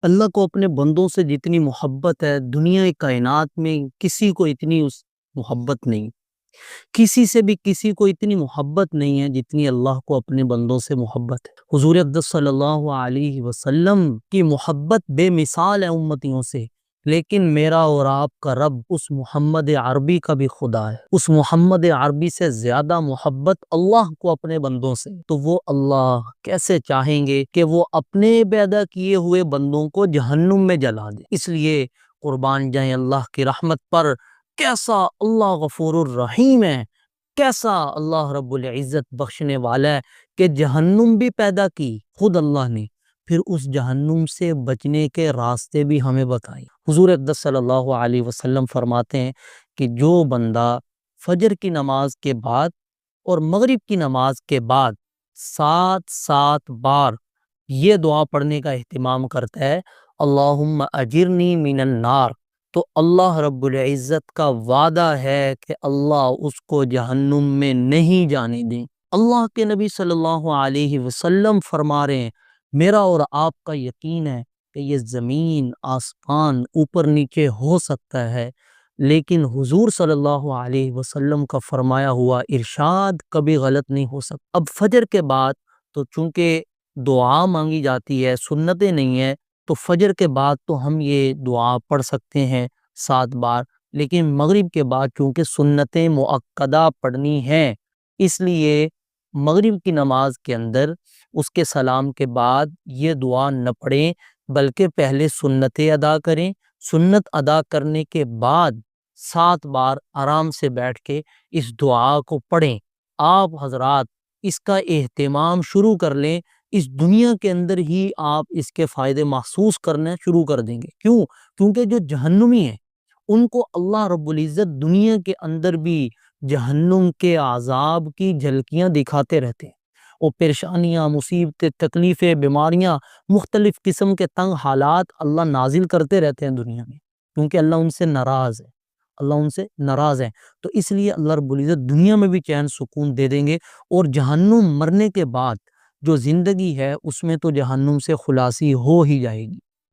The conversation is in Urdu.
اللہ کو اپنے بندوں سے جتنی محبت ہے، دنیا کائنات میں کسی کو اتنی اس محبت نہیں، کسی سے بھی کسی کو اتنی محبت نہیں ہے جتنی اللہ کو اپنے بندوں سے محبت ہے۔ حضور اقدس صلی اللہ علیہ وسلم کی محبت بے مثال ہے امتیوں سے، لیکن میرا اور آپ کا رب اس محمد عربی کا بھی خدا ہے۔ اس محمد عربی سے زیادہ محبت اللہ کو اپنے بندوں سے، تو وہ اللہ کیسے چاہیں گے کہ وہ اپنے پیدا کیے ہوئے بندوں کو جہنم میں جلا دے؟ اس لیے قربان جائیں اللہ کی رحمت پر، کیسا اللہ غفور الرحیم ہے، کیسا اللہ رب العزت بخشنے والا ہے کہ جہنم بھی پیدا کی خود اللہ نے، پھر اس جہنم سے بچنے کے راستے بھی ہمیں بتائیں۔ حضور اقدس صلی اللہ علیہ وسلم فرماتے ہیں کہ جو بندہ فجر کی نماز کے بعد اور مغرب کی نماز کے بعد 7 بار یہ دعا پڑھنے کا اہتمام کرتا ہے، اللہم اجرنی من النار، تو اللہ رب العزت کا وعدہ ہے کہ اللہ اس کو جہنم میں نہیں جانے دیں۔ اللہ کے نبی صلی اللہ علیہ وسلم فرما رہے ہیں، میرا اور آپ کا یقین ہے کہ یہ زمین آسمان اوپر نیچے ہو سکتا ہے، لیکن حضور صلی اللہ علیہ وسلم کا فرمایا ہوا ارشاد کبھی غلط نہیں ہو سکتا۔ اب فجر کے بعد تو چونکہ دعا مانگی جاتی ہے، سنتیں نہیں ہیں، تو فجر کے بعد تو ہم یہ دعا پڑھ سکتے ہیں 7 بار، لیکن مغرب کے بعد چونکہ سنتیں مؤکدہ پڑھنی ہیں، اس لیے مغرب کی نماز کے اندر اس کے سلام کے بعد یہ دعا نہ پڑھیں، بلکہ پہلے سنتیں ادا کریں، سنت ادا کرنے کے بعد 7 بار آرام سے بیٹھ کے اس دعا کو پڑھیں۔ آپ حضرات اس کا اہتمام شروع کر لیں، اس دنیا کے اندر ہی آپ اس کے فائدے محسوس کرنا شروع کر دیں گے۔ کیوں؟ کیونکہ جو جہنمی ہیں ان کو اللہ رب العزت دنیا کے اندر بھی جہنم کے عذاب کی جھلکیاں دکھاتے رہتے ہیں، وہ پریشانیاں، مصیبتیں، تکلیفیں، بیماریاں، مختلف قسم کے تنگ حالات اللہ نازل کرتے رہتے ہیں دنیا میں، کیونکہ اللہ ان سے ناراض ہے، اللہ ان سے ناراض ہے۔ تو اس لیے اللہ رب العزت دنیا میں بھی چین سکون دے دیں گے، اور جہنم مرنے کے بعد جو زندگی ہے اس میں تو جہنم سے خلاصی ہو ہی جائے گی۔